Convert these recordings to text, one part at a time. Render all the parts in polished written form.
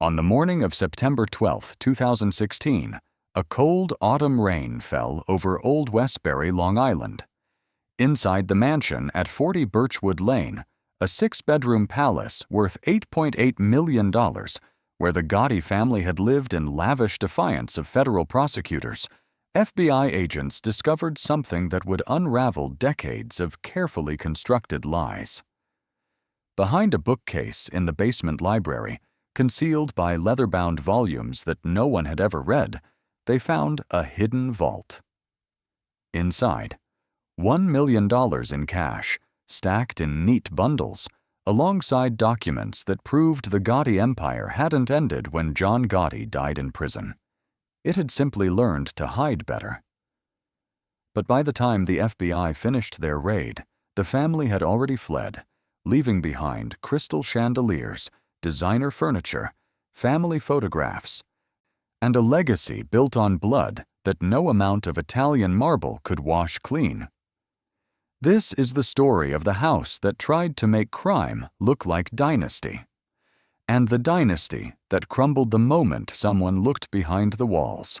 On the morning of September 12, 2016, a cold autumn rain fell over Old Westbury, Long Island. Inside the mansion at 40 Birchwood Lane, a 6-bedroom palace worth $8.8 million, where the Gotti family had lived in lavish defiance of federal prosecutors, FBI agents discovered something that would unravel decades of carefully constructed lies. Behind a bookcase in the basement library, concealed by leather-bound volumes that no one had ever read, they found a hidden vault. Inside, $1 million in cash, stacked in neat bundles, alongside documents that proved the Gotti empire hadn't ended when John Gotti died in prison. It had simply learned to hide better. But by the time the FBI finished their raid, the family had already fled, leaving behind crystal chandeliers, designer furniture, family photographs, and a legacy built on blood that no amount of Italian marble could wash clean. This is the story of the house that tried to make crime look like Dynasty, and the dynasty that crumbled the moment someone looked behind the walls.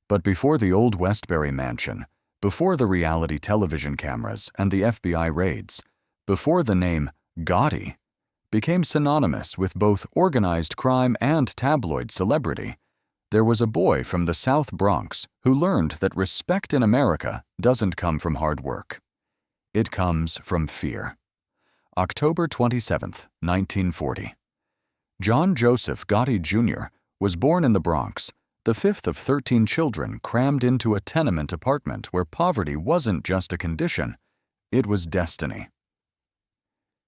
But before the Old Westbury mansion, before the reality television cameras and the FBI raids, before the name Gotti became synonymous with both organized crime and tabloid celebrity, there was a boy from the South Bronx who learned that respect in America doesn't come from hard work. It comes from fear. October 27, 1940. John Joseph Gotti Jr. was born in the Bronx, the fifth of 13 children crammed into a tenement apartment where poverty wasn't just a condition, it was destiny.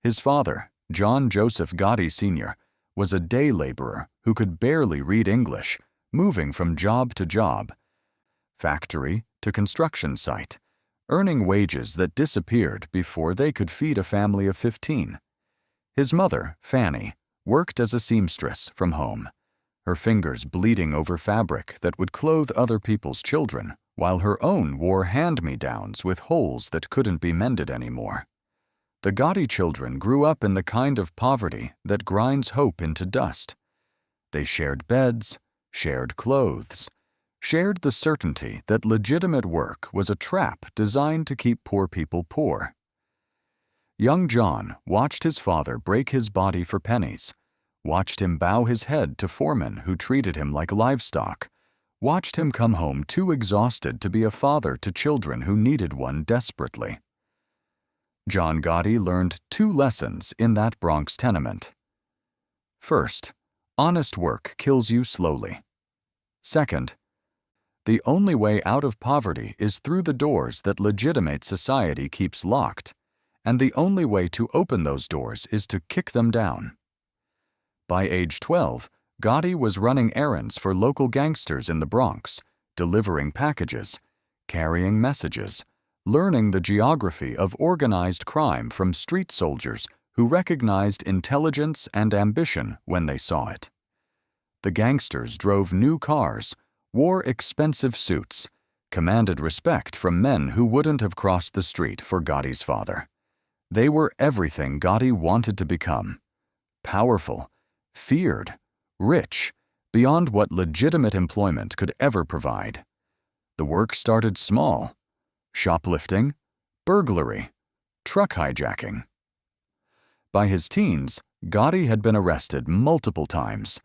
His father, John Joseph Gotti Sr., was a day laborer who could barely read English, moving from job to job, factory to construction site, earning wages that disappeared before they could feed a family of 15. His mother, Fanny, worked as a seamstress from home, her fingers bleeding over fabric that would clothe other people's children, while her own wore hand-me-downs with holes that couldn't be mended anymore. The Gotti children grew up in the kind of poverty that grinds hope into dust. They shared beds, shared clothes, shared the certainty that legitimate work was a trap designed to keep poor people poor. Young John watched his father break his body for pennies, watched him bow his head to foremen who treated him like livestock, watched him come home too exhausted to be a father to children who needed one desperately. John Gotti learned 2 lessons in that Bronx tenement. First, honest work kills you slowly. Second, the only way out of poverty is through the doors that legitimate society keeps locked, and the only way to open those doors is to kick them down. By age 12, Gotti was running errands for local gangsters in the Bronx, delivering packages, carrying messages, learning the geography of organized crime from street soldiers who recognized intelligence and ambition when they saw it. The gangsters drove new cars, wore expensive suits, commanded respect from men who wouldn't have crossed the street for Gotti's father. They were everything Gotti wanted to become: powerful, feared, rich, beyond what legitimate employment could ever provide. The work started small: shoplifting, burglary, truck hijacking. By his teens, Gotti had been arrested multiple times,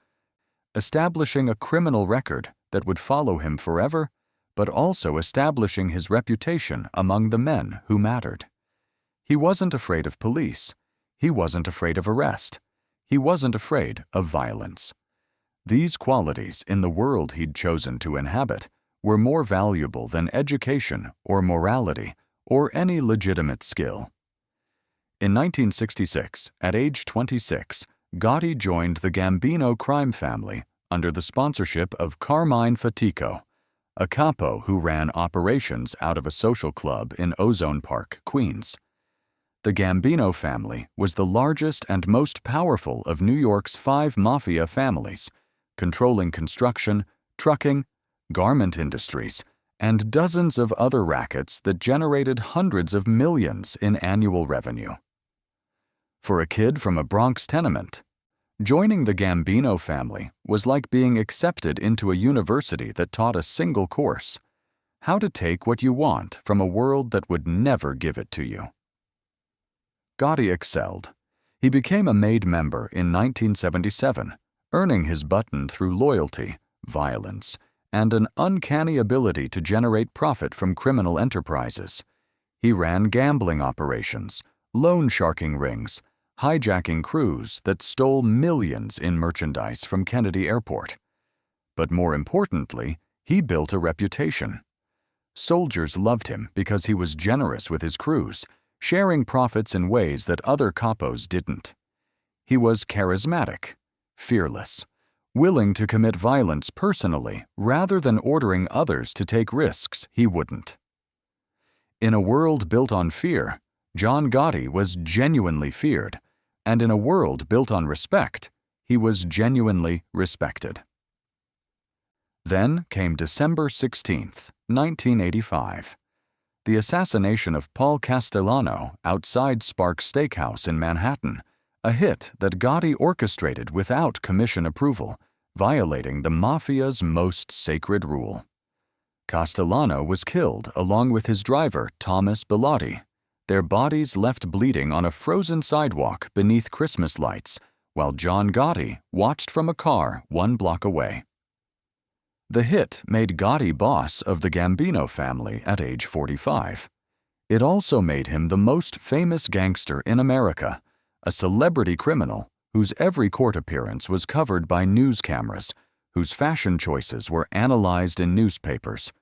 establishing a criminal record that would follow him forever, but also establishing his reputation among the men who mattered. He wasn't afraid of police. He wasn't afraid of arrest. He wasn't afraid of violence. These qualities in the world he'd chosen to inhabit were more valuable than education or morality or any legitimate skill. In 1966, at age 26, Gotti joined the Gambino crime family under the sponsorship of Carmine Fatico, a capo who ran operations out of a social club in Ozone Park, Queens. The Gambino family was the largest and most powerful of New York's 5 Mafia families, controlling construction, trucking, garment industries, and dozens of other rackets that generated hundreds of millions in annual revenue. For a kid from a Bronx tenement, Joining the Gambino family was like being accepted into a university that taught a single course: how to take what you want from a world that would never give it to you. Gotti excelled. He became a made member in 1977, earning his button through loyalty, violence, and an uncanny ability to generate profit from criminal enterprises. He ran gambling operations, loan sharking rings, hijacking crews that stole millions in merchandise from Kennedy Airport. But more importantly, he built a reputation. Soldiers loved him because he was generous with his crews, sharing profits in ways that other capos didn't. He was charismatic, fearless, willing to commit violence personally rather than ordering others to take risks he wouldn't. In a world built on fear, John Gotti was genuinely feared, and in a world built on respect, he was genuinely respected. Then came December 16, 1985. The assassination of Paul Castellano outside Sparks Steakhouse in Manhattan, a hit that Gotti orchestrated without commission approval, violating the Mafia's most sacred rule. Castellano was killed along with his driver Thomas Bilotti, their bodies left bleeding on a frozen sidewalk beneath Christmas lights, while John Gotti watched from a car 1 block away. The hit made Gotti boss of the Gambino family at age 45. It also made him the most famous gangster in America, a celebrity criminal whose every court appearance was covered by news cameras, whose fashion choices were analyzed in newspapers,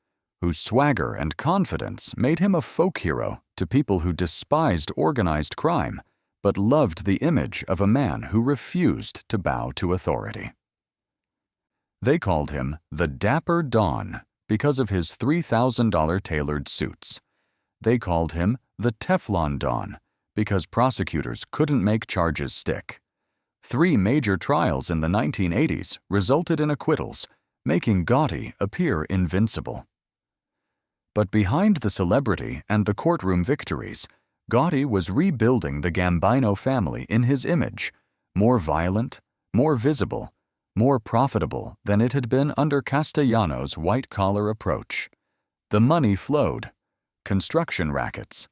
whose swagger and confidence made him a folk hero to people who despised organized crime but loved the image of a man who refused to bow to authority. They called him the Dapper Don because of his $3,000 tailored suits. They called him the Teflon Don because prosecutors couldn't make charges stick. 3 major trials in the 1980s resulted in acquittals, making Gotti appear invincible. But behind the celebrity and the courtroom victories, Gotti was rebuilding the Gambino family in his image, more violent, more visible, more profitable than it had been under Castellano's white-collar approach. The money flowed: construction rackets,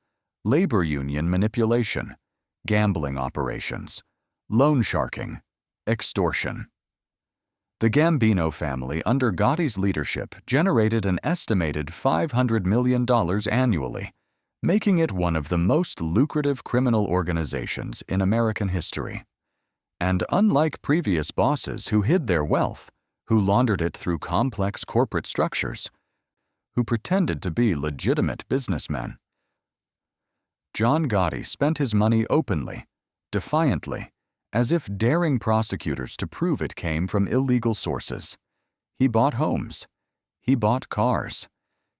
labor union manipulation, gambling operations, loan sharking, extortion. The Gambino family under Gotti's leadership generated an estimated $500 million annually, making it one of the most lucrative criminal organizations in American history. And unlike previous bosses who hid their wealth, who laundered it through complex corporate structures, who pretended to be legitimate businessmen, John Gotti spent his money openly, defiantly, as if daring prosecutors to prove it came from illegal sources. He bought homes. He bought cars.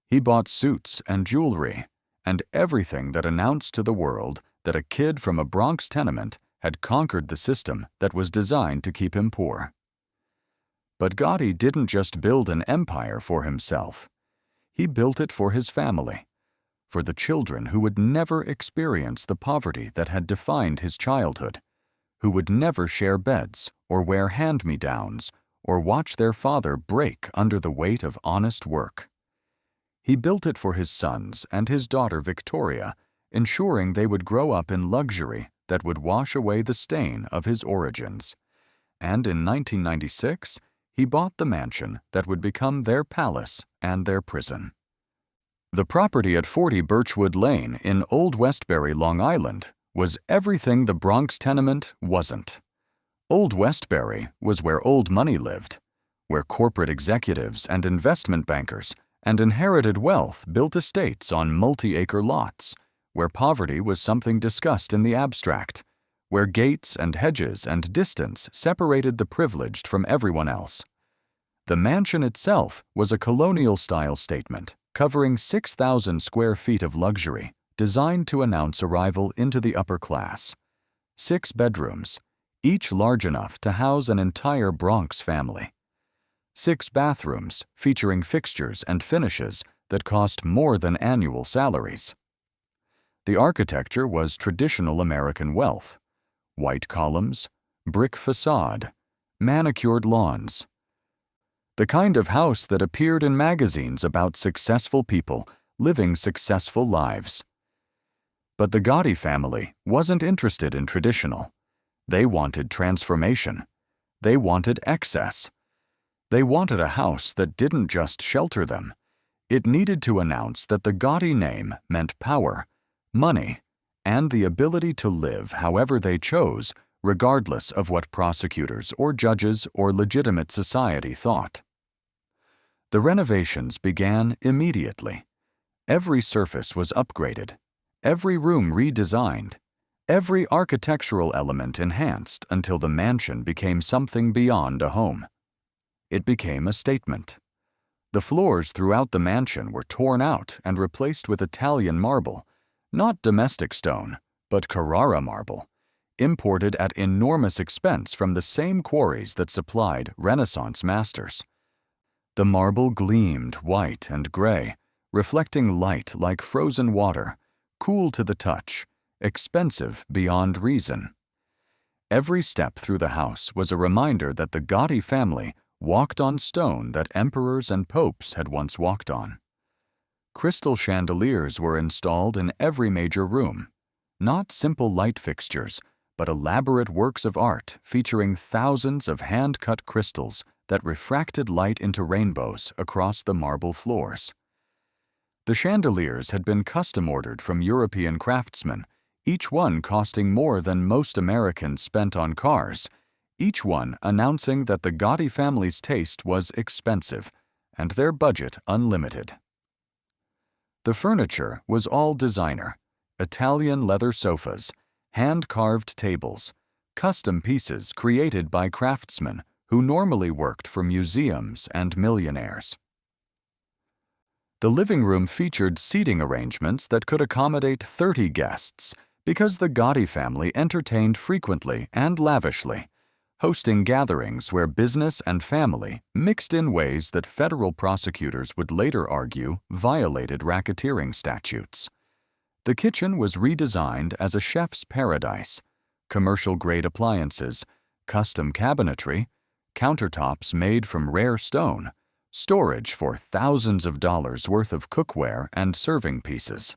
He bought suits and jewelry, and everything that announced to the world that a kid from a Bronx tenement had conquered the system that was designed to keep him poor. But Gotti didn't just build an empire for himself. He built it for his family, for the children who would never experience the poverty that had defined his childhood, who would never share beds or wear hand-me-downs or watch their father break under the weight of honest work. He built it for his sons and his daughter Victoria, ensuring they would grow up in luxury that would wash away the stain of his origins. And in 1996, he bought the mansion that would become their palace and their prison. The property at 40 Birchwood Lane in Old Westbury, Long Island, was everything the Bronx tenement wasn't. Old Westbury was where old money lived, where corporate executives and investment bankers and inherited wealth built estates on multi-acre lots, where poverty was something discussed in the abstract, where gates and hedges and distance separated the privileged from everyone else. The mansion itself was a colonial-style statement covering 6,000 square feet of luxury, designed to announce arrival into the upper class. 6 bedrooms, each large enough to house an entire Bronx family. 6 bathrooms featuring fixtures and finishes that cost more than annual salaries. The architecture was traditional American wealth: white columns, brick facade, manicured lawns. The kind of house that appeared in magazines about successful people living successful lives. But the Gotti family wasn't interested in traditional. They wanted transformation. They wanted excess. They wanted a house that didn't just shelter them. It needed to announce that the Gotti name meant power, money, and the ability to live however they chose, regardless of what prosecutors or judges or legitimate society thought. The renovations began immediately. Every surface was upgraded, every room redesigned, every architectural element enhanced until the mansion became something beyond a home. It became a statement. The floors throughout the mansion were torn out and replaced with Italian marble, not domestic stone, but Carrara marble, imported at enormous expense from the same quarries that supplied Renaissance masters. The marble gleamed white and gray, reflecting light like frozen water, cool to the touch, expensive beyond reason. Every step through the house was a reminder that the Gotti family walked on stone that emperors and popes had once walked on. Crystal chandeliers were installed in every major room, not simple light fixtures, but elaborate works of art featuring thousands of hand-cut crystals that refracted light into rainbows across the marble floors. The chandeliers had been custom-ordered from European craftsmen, each one costing more than most Americans spent on cars, each one announcing that the Gotti family's taste was expensive and their budget unlimited. The furniture was all designer: Italian leather sofas, hand-carved tables, custom pieces created by craftsmen who normally worked for museums and millionaires. The living room featured seating arrangements that could accommodate 30 guests because the Gotti family entertained frequently and lavishly, hosting gatherings where business and family mixed in ways that federal prosecutors would later argue violated racketeering statutes. The kitchen was redesigned as a chef's paradise: commercial-grade appliances, custom cabinetry, countertops made from rare stone, storage for thousands of dollars worth of cookware and serving pieces.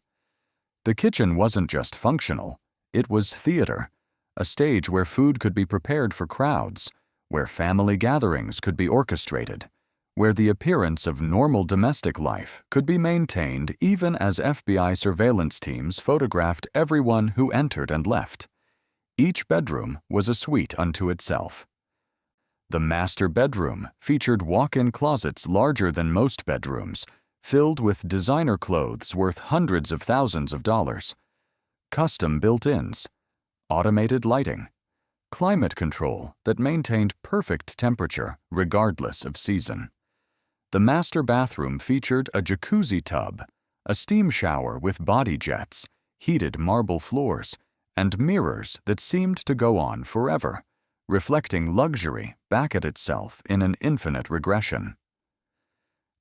The kitchen wasn't just functional, it was theater, a stage where food could be prepared for crowds, where family gatherings could be orchestrated, where the appearance of normal domestic life could be maintained even as FBI surveillance teams photographed everyone who entered and left. Each bedroom was a suite unto itself. The master bedroom featured walk-in closets larger than most bedrooms, filled with designer clothes worth hundreds of thousands of dollars, custom built-ins, automated lighting, climate control that maintained perfect temperature regardless of season. The master bathroom featured a jacuzzi tub, a steam shower with body jets, heated marble floors, and mirrors that seemed to go on forever, reflecting luxury back at itself in an infinite regression.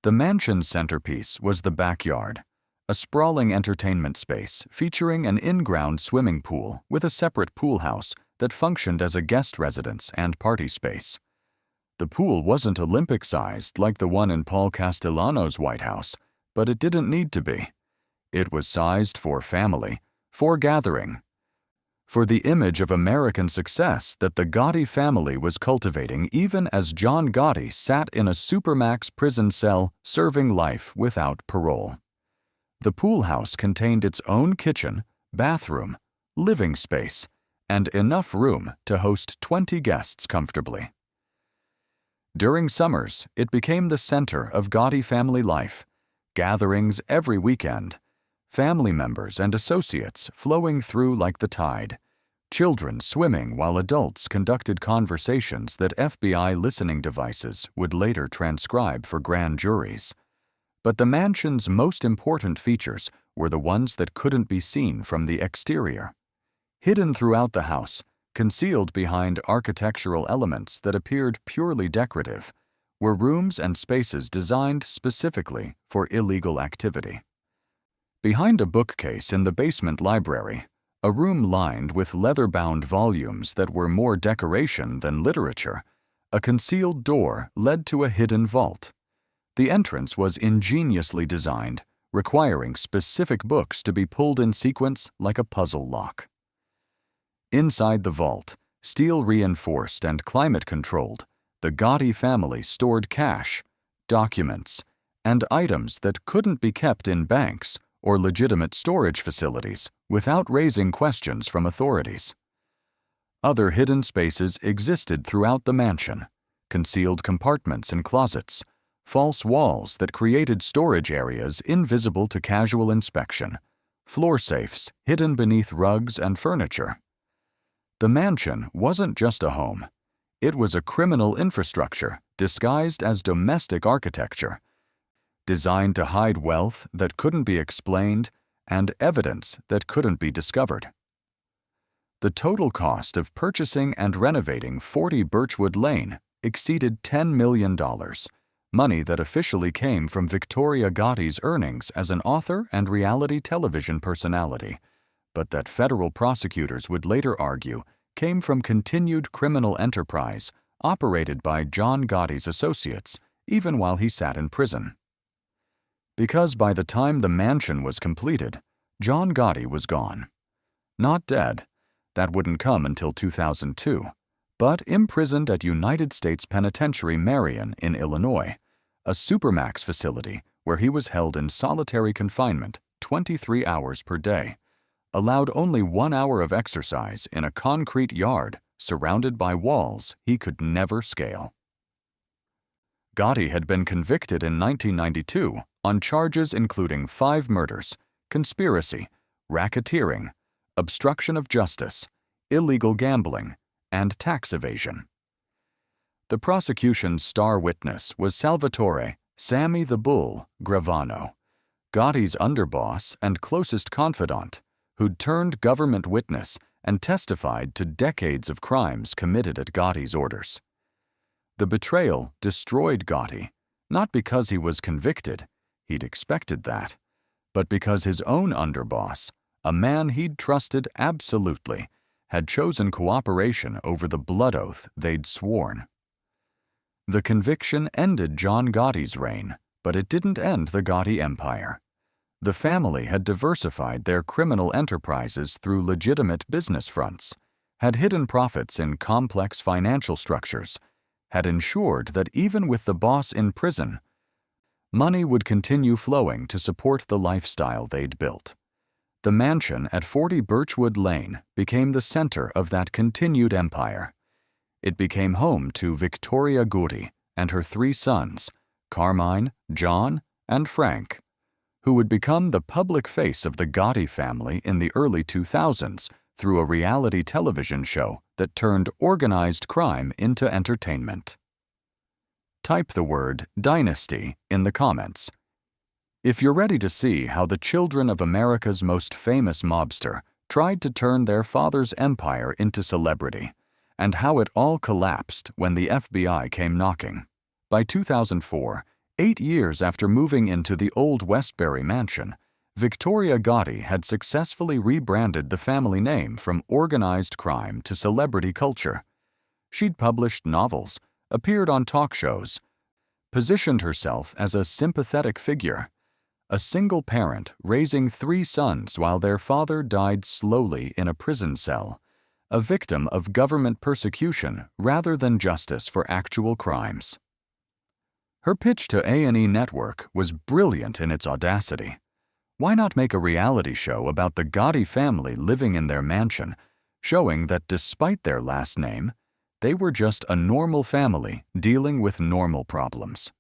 The mansion's centerpiece was the backyard, a sprawling entertainment space featuring an in-ground swimming pool with a separate pool house that functioned as a guest residence and party space. The pool wasn't Olympic-sized like the one in Paul Castellano's White House, but it didn't need to be. It was sized for family, for gathering, for the image of American success that the Gotti family was cultivating even as John Gotti sat in a supermax prison cell serving life without parole. The pool house contained its own kitchen, bathroom, living space, and enough room to host 20 guests comfortably. During summers, it became the center of Gotti family life, gatherings every weekend, family members and associates flowing through like the tide, children swimming while adults conducted conversations that FBI listening devices would later transcribe for grand juries. But the mansion's most important features were the ones that couldn't be seen from the exterior. Hidden throughout the house, concealed behind architectural elements that appeared purely decorative, were rooms and spaces designed specifically for illegal activity. Behind a bookcase in the basement library, A room lined with leather-bound volumes that were more decoration than literature, a concealed door led to a hidden vault. The entrance was ingeniously designed, requiring specific books to be pulled in sequence like a puzzle lock. Inside the vault, steel-reinforced and climate-controlled, the Gotti family stored cash, documents, and items that couldn't be kept in banks or legitimate storage facilities without raising questions from authorities. Other hidden spaces existed throughout the mansion: concealed compartments and closets, false walls that created storage areas invisible to casual inspection, floor safes hidden beneath rugs and furniture. The mansion wasn't just a home. It was a criminal infrastructure disguised as domestic architecture, designed to hide wealth that couldn't be explained and evidence that couldn't be discovered. The total cost of purchasing and renovating 40 Birchwood Lane exceeded $10 million, money that officially came from Victoria Gotti's earnings as an author and reality television personality, but that federal prosecutors would later argue came from continued criminal enterprise operated by John Gotti's associates, even while he sat in prison. Because by the time the mansion was completed, John Gotti was gone. Not dead, that wouldn't come until 2002, but imprisoned at United States Penitentiary Marion in Illinois, a supermax facility where he was held in solitary confinement 23 hours per day, allowed only 1 hour of exercise in a concrete yard surrounded by walls he could never scale. Gotti had been convicted in 1992 on charges including 5 murders, conspiracy, racketeering, obstruction of justice, illegal gambling, and tax evasion. The prosecution's star witness was Salvatore "Sammy the Bull" Gravano, Gotti's underboss and closest confidant, who'd turned government witness and testified to decades of crimes committed at Gotti's orders. The betrayal destroyed Gotti, not because he was convicted, he'd expected that, but because his own underboss, a man he'd trusted absolutely, had chosen cooperation over the blood oath they'd sworn. The conviction ended John Gotti's reign, but it didn't end the Gotti empire. The family had diversified their criminal enterprises through legitimate business fronts, had hidden profits in complex financial structures, had ensured that even with the boss in prison, money would continue flowing to support the lifestyle they'd built. The mansion at 40 Birchwood Lane became the center of that continued empire. It became home to Victoria Gotti and her 3 sons, Carmine, John, and Frank, who would become the public face of the Gotti family in the early 2000s through a reality television show that turned organized crime into entertainment. Type the word Dynasty in the comments if you're ready to see how the children of America's most famous mobster tried to turn their father's empire into celebrity, and how it all collapsed when the FBI came knocking. By 2004, 8 years after moving into the Old Westbury mansion, Victoria Gotti had successfully rebranded the family name from organized crime to celebrity culture. She'd published novels, appeared on talk shows, positioned herself as a sympathetic figure, a single parent raising 3 sons while their father died slowly in a prison cell, a victim of government persecution rather than justice for actual crimes. Her pitch to A&E Network was brilliant in its audacity. Why not make a reality show about the Gotti family living in their mansion, showing that despite their last name, they were just a normal family dealing with normal problems?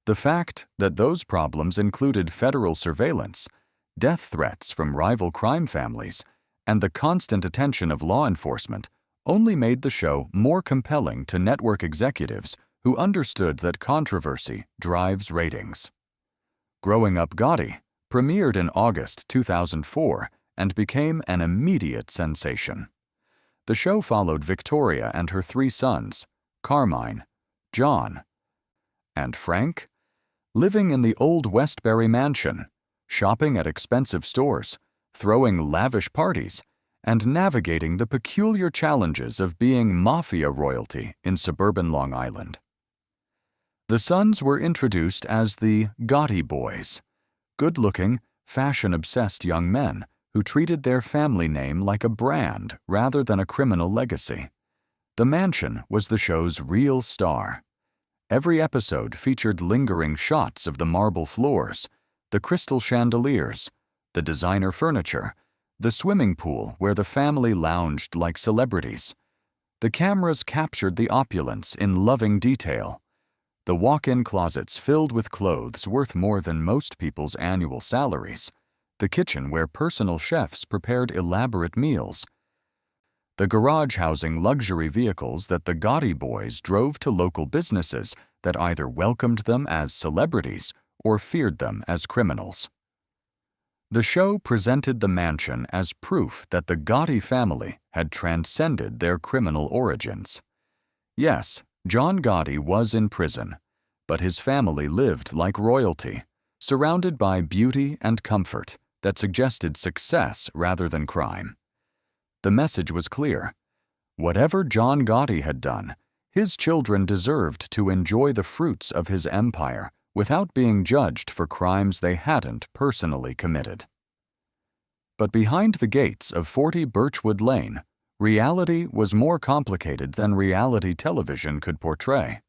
The fact that those problems included federal surveillance, death threats from rival crime families, and the constant attention of law enforcement only made the show more compelling to network executives who understood that controversy drives ratings. Growing Up Gotti premiered in August 2004 and became an immediate sensation. The show followed Victoria and her 3 sons, Carmine, John, and Frank, living in the Old Westbury mansion, shopping at expensive stores, throwing lavish parties, and navigating the peculiar challenges of being Mafia royalty in suburban Long Island. The sons were introduced as the Gotti boys, good-looking, fashion-obsessed young men who treated their family name like a brand rather than a criminal legacy. The mansion was the show's real star. Every episode featured lingering shots of the marble floors, the crystal chandeliers, the designer furniture, the swimming pool where the family lounged like celebrities. The cameras captured the opulence in loving detail. The walk-in closets filled with clothes worth more than most people's annual salaries. The kitchen where personal chefs prepared elaborate meals. The garage housing luxury vehicles that the Gotti boys drove to local businesses that either welcomed them as celebrities or feared them as criminals. The show presented the mansion as proof that the Gotti family had transcended their criminal origins. Yes, John Gotti was in prison, but his family lived like royalty, surrounded by beauty and comfort that suggested success rather than crime. The message was clear. Whatever John Gotti had done, his children deserved to enjoy the fruits of his empire without being judged for crimes they hadn't personally committed. But behind the gates of 40 Birchwood Lane, reality was more complicated than reality television could portray.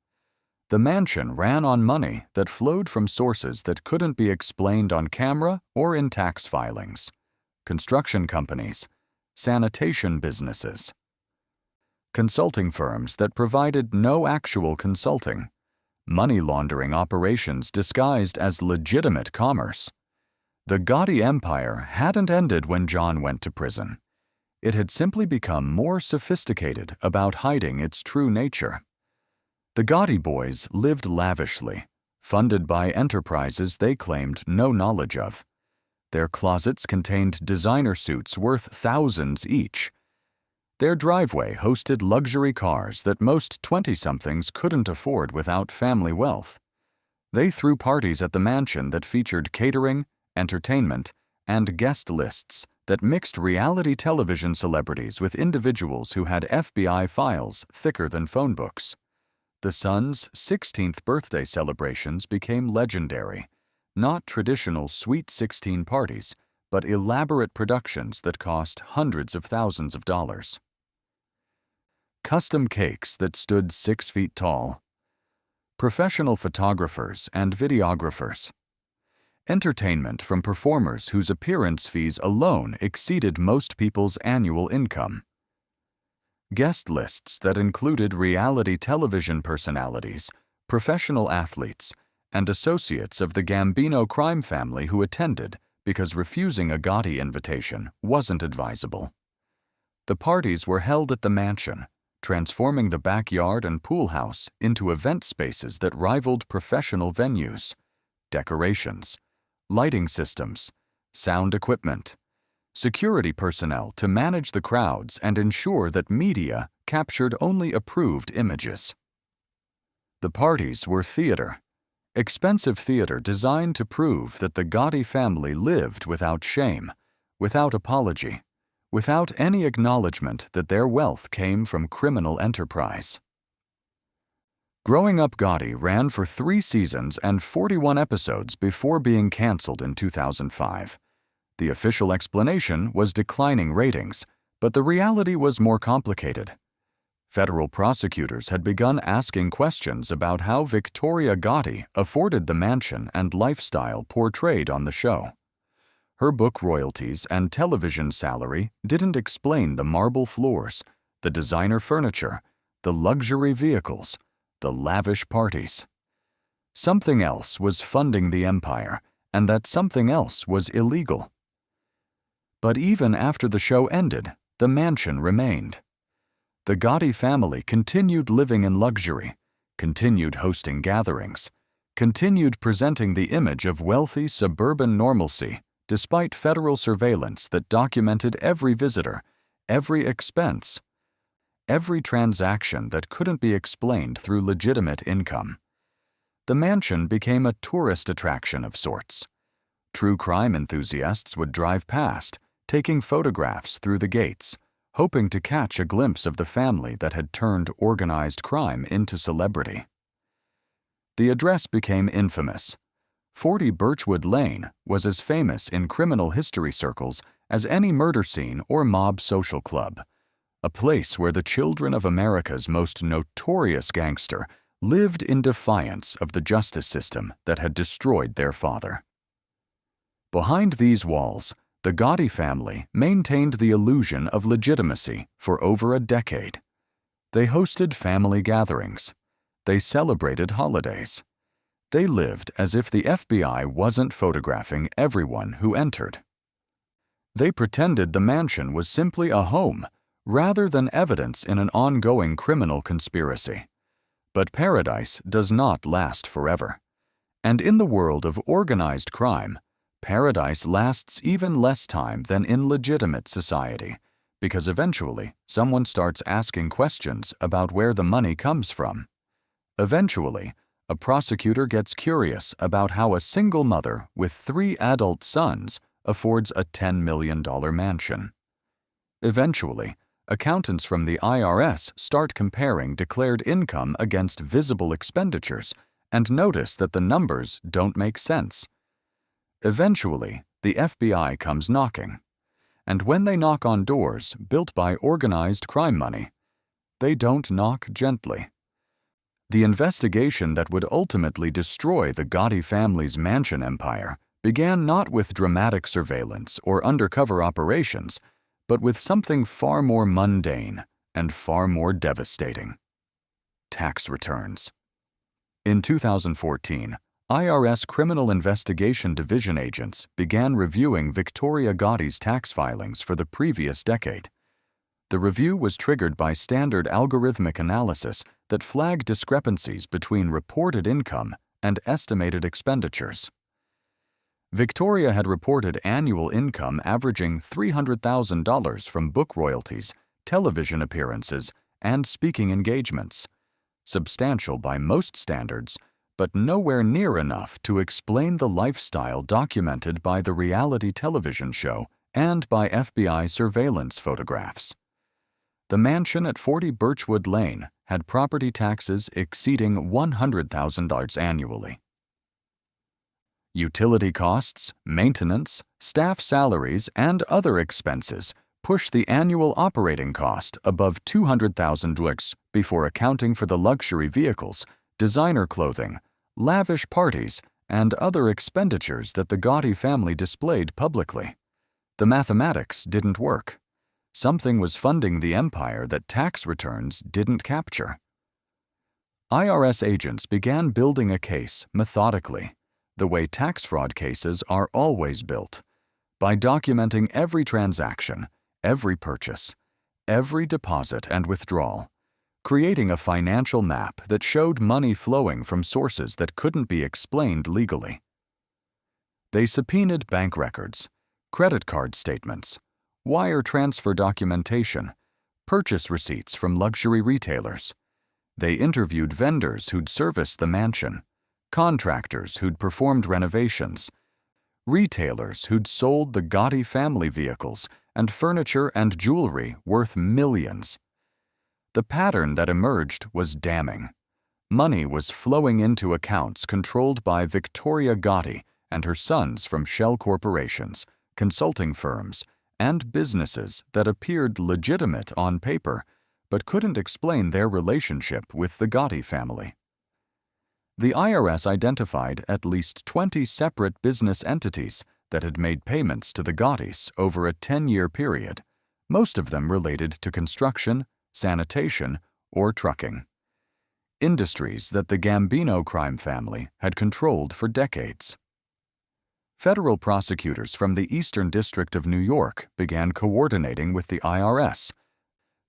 The mansion ran on money that flowed from sources that couldn't be explained on camera or in tax filings. Construction companies, sanitation businesses, consulting firms that provided no actual consulting, money laundering operations disguised as legitimate commerce. The Gotti empire hadn't ended when John went to prison. It had simply become more sophisticated about hiding its true nature. The Gotti boys lived lavishly, funded by enterprises they claimed no knowledge of. Their closets contained designer suits worth thousands each. Their driveway hosted luxury cars that most 20-somethings couldn't afford without family wealth. They threw parties at the mansion that featured catering, entertainment, and guest lists that mixed reality television celebrities with individuals who had FBI files thicker than phone books. The sons' 16th birthday celebrations became legendary, not traditional Sweet 16 parties, but elaborate productions that cost hundreds of thousands of dollars. Custom cakes that stood 6 feet tall. Professional photographers and videographers. Entertainment from performers whose appearance fees alone exceeded most people's annual income. Guest lists that included reality television personalities, professional athletes, and associates of the Gambino crime family who attended because refusing a Gotti invitation wasn't advisable. The parties were held at the mansion, transforming the backyard and pool house into event spaces that rivaled professional venues. Decorations, lighting systems, sound equipment, security personnel to manage the crowds and ensure that media captured only approved images. The parties were theater, expensive theater designed to prove that the Gotti family lived without shame, without apology, without any acknowledgement that their wealth came from criminal enterprise. Growing Up Gotti ran for 3 seasons and 41 episodes before being canceled in 2005. The official explanation was declining ratings, but the reality was more complicated. Federal prosecutors had begun asking questions about how Victoria Gotti afforded the mansion and lifestyle portrayed on the show. Her book royalties and television salary didn't explain the marble floors, the designer furniture, the luxury vehicles, the lavish parties. Something else was funding the empire, and that something else was illegal. But even after the show ended, the mansion remained. The Gotti family continued living in luxury, continued hosting gatherings, continued presenting the image of wealthy suburban normalcy despite federal surveillance that documented every visitor, every expense, every transaction that couldn't be explained through legitimate income. The mansion became a tourist attraction of sorts. True crime enthusiasts would drive past, taking photographs through the gates, hoping to catch a glimpse of the family that had turned organized crime into celebrity. The address became infamous. 40 Birchwood Lane was as famous in criminal history circles as any murder scene or mob social club, a place where the children of America's most notorious gangster lived in defiance of the justice system that had destroyed their father. Behind these walls, the Gotti family maintained the illusion of legitimacy for over a decade. They hosted family gatherings. They celebrated holidays. They lived as if the FBI wasn't photographing everyone who entered. They pretended the mansion was simply a home rather than evidence in an ongoing criminal conspiracy. But paradise does not last forever. And in the world of organized crime, paradise lasts even less time than in legitimate society, because eventually someone starts asking questions about where the money comes from. Eventually, a prosecutor gets curious about how a single mother with 3 adult sons affords a $10 million mansion. Eventually, accountants from the IRS start comparing declared income against visible expenditures and notice that the numbers don't make sense. Eventually, the FBI comes knocking. And when they knock on doors built by organized crime money, they don't knock gently. The investigation that would ultimately destroy the Gotti family's mansion empire began not with dramatic surveillance or undercover operations, but with something far more mundane and far more devastating: tax returns. In 2014, IRS Criminal Investigation Division agents began reviewing Victoria Gotti's tax filings for the previous decade. The review was triggered by standard algorithmic analysis that flagged discrepancies between reported income and estimated expenditures. Victoria had reported annual income averaging $300,000 from book royalties, television appearances, and speaking engagements. Substantial by most standards, but nowhere near enough to explain the lifestyle documented by the reality television show and by FBI surveillance photographs. The mansion at 40 Birchwood Lane had property taxes exceeding $100,000 annually. Utility costs, maintenance, staff salaries, and other expenses push the annual operating cost above $200,000 before accounting for the luxury vehicles, designer clothing, lavish parties, and other expenditures that the Gotti family displayed publicly. The mathematics didn't work. Something was funding the empire that tax returns didn't capture. IRS agents began building a case methodically, the way tax fraud cases are always built, by documenting every transaction, every purchase, every deposit and withdrawal, creating a financial map that showed money flowing from sources that couldn't be explained legally. They subpoenaed bank records, credit card statements, wire transfer documentation, purchase receipts from luxury retailers. They interviewed vendors who'd serviced the mansion, contractors who'd performed renovations, retailers who'd sold the Gotti family vehicles and furniture and jewelry worth millions. The pattern that emerged was damning. Money was flowing into accounts controlled by Victoria Gotti and her sons from shell corporations, consulting firms, and businesses that appeared legitimate on paper but couldn't explain their relationship with the Gotti family. The IRS identified at least 20 separate business entities that had made payments to the Gottis over a 10-year period, most of them related to construction, sanitation, or trucking. Industries that the Gambino crime family had controlled for decades. Federal prosecutors from the Eastern District of New York began coordinating with the IRS,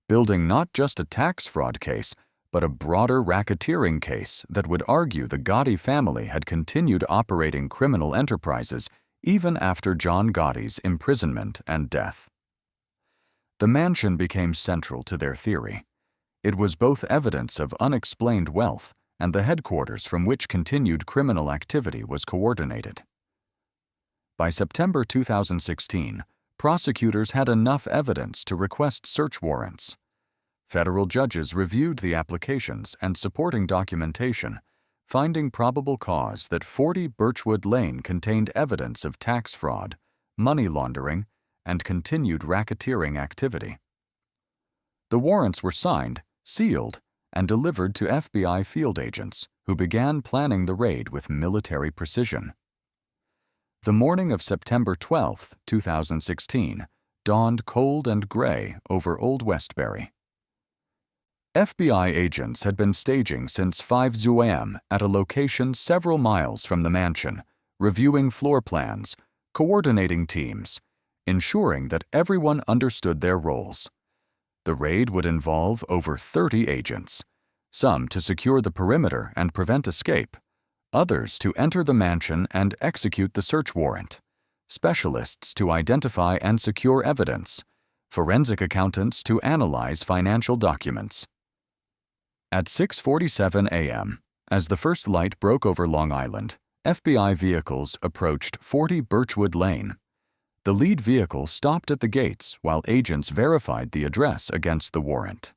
building not just a tax fraud case, but a broader racketeering case that would argue the Gotti family had continued operating criminal enterprises even after John Gotti's imprisonment and death. The mansion became central to their theory. It was both evidence of unexplained wealth and the headquarters from which continued criminal activity was coordinated. By September 2016, prosecutors had enough evidence to request search warrants. Federal judges reviewed the applications and supporting documentation, finding probable cause that 40 Birchwood Lane contained evidence of tax fraud, money laundering, and continued racketeering activity. The warrants were signed, sealed, and delivered to FBI field agents, who began planning the raid with military precision. The morning of September 12, 2016, dawned cold and gray over Old Westbury. FBI agents had been staging since 5 a.m. at a location several miles from the mansion, reviewing floor plans, coordinating teams, ensuring that everyone understood their roles. The raid would involve over 30 agents, some to secure the perimeter and prevent escape, others to enter the mansion and execute the search warrant, specialists to identify and secure evidence, forensic accountants to analyze financial documents. At 6:47 a.m., as the first light broke over Long Island, FBI vehicles approached 40 Birchwood Lane. The lead vehicle stopped at the gates while agents verified the address against the warrant.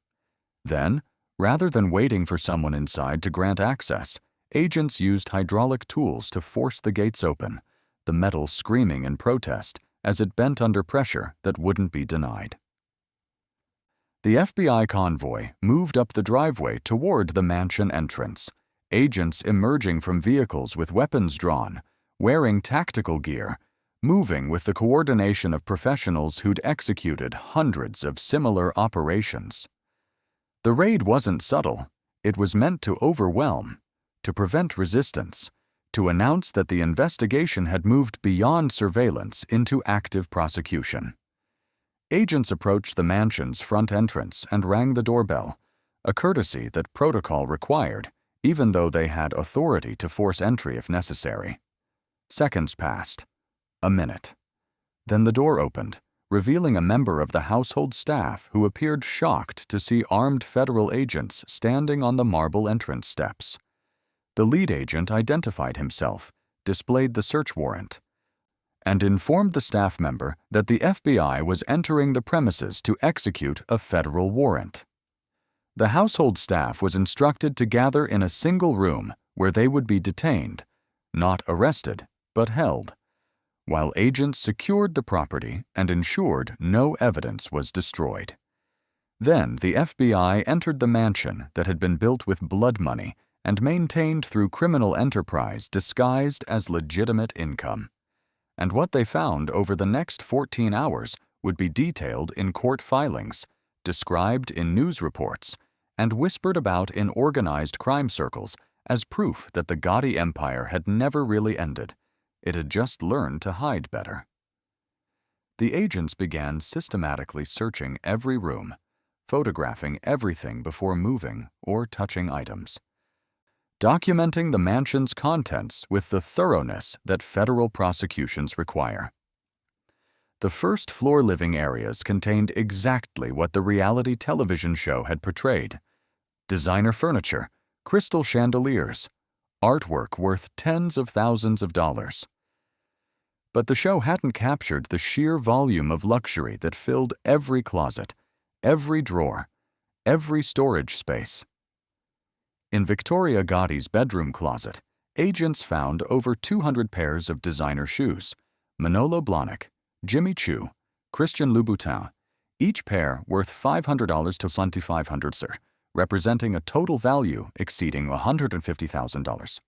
Then, rather than waiting for someone inside to grant access, agents used hydraulic tools to force the gates open, the metal screaming in protest as it bent under pressure that wouldn't be denied. The FBI convoy moved up the driveway toward the mansion entrance, agents emerging from vehicles with weapons drawn, wearing tactical gear, moving with the coordination of professionals who'd executed hundreds of similar operations. The raid wasn't subtle. It was meant to overwhelm, to prevent resistance, to announce that the investigation had moved beyond surveillance into active prosecution. Agents approached the mansion's front entrance and rang the doorbell, a courtesy that protocol required, even though they had authority to force entry if necessary. Seconds passed. A minute. Then the door opened, revealing a member of the household staff who appeared shocked to see armed federal agents standing on the marble entrance steps. The lead agent identified himself, displayed the search warrant, and informed the staff member that the FBI was entering the premises to execute a federal warrant. The household staff was instructed to gather in a single room where they would be detained, not arrested, but held, while agents secured the property and ensured no evidence was destroyed. Then the FBI entered the mansion that had been built with blood money and maintained through criminal enterprise disguised as legitimate income. And what they found over the next 14 hours would be detailed in court filings, described in news reports, and whispered about in organized crime circles as proof that the Gotti empire had never really ended. It had just learned to hide better. The agents began systematically searching every room, photographing everything before moving or touching items, documenting the mansion's contents with the thoroughness that federal prosecutions require. The first-floor living areas contained exactly what the reality television show had portrayed: designer furniture, crystal chandeliers, artwork worth tens of thousands of dollars. But the show hadn't captured the sheer volume of luxury that filled every closet, every drawer, every storage space. In Victoria Gotti's bedroom closet, agents found over 200 pairs of designer shoes, Manolo Blahnik, Jimmy Choo, Christian Louboutin, each pair worth $500 to $2,500, representing a total value exceeding $150,000.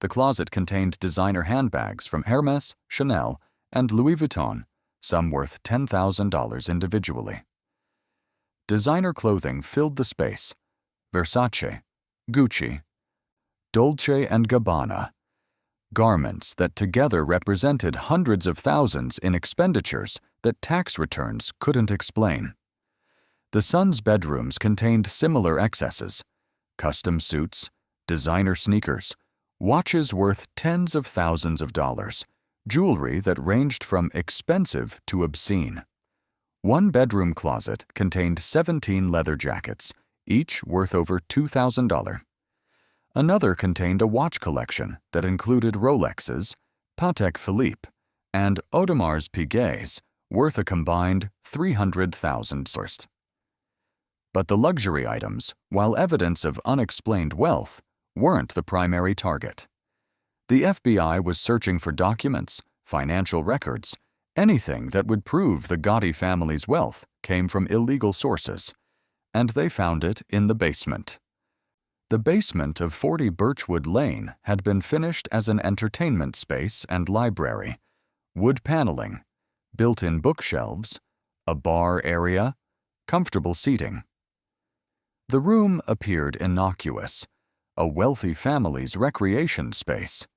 The closet contained designer handbags from Hermes, Chanel, and Louis Vuitton, some worth $10,000 individually. Designer clothing filled the space: Versace, Gucci, Dolce & Gabbana, garments that together represented hundreds of thousands in expenditures that tax returns couldn't explain. The sons' bedrooms contained similar excesses: custom suits, designer sneakers, watches worth tens of thousands of dollars, jewelry that ranged from expensive to obscene. One bedroom closet contained 17 leather jackets, each worth over $2,000. Another contained a watch collection that included Rolexes, Patek Philippe, and Audemar's Piguets, worth a combined $300,000. But the luxury items, while evidence of unexplained wealth, weren't the primary target. The FBI was searching for documents, financial records, anything that would prove the Gotti family's wealth came from illegal sources, and they found it in the basement. The basement of 40 Birchwood Lane had been finished as an entertainment space and library, wood paneling, built-in bookshelves, a bar area, comfortable seating. The room appeared innocuous, a wealthy family's recreation space.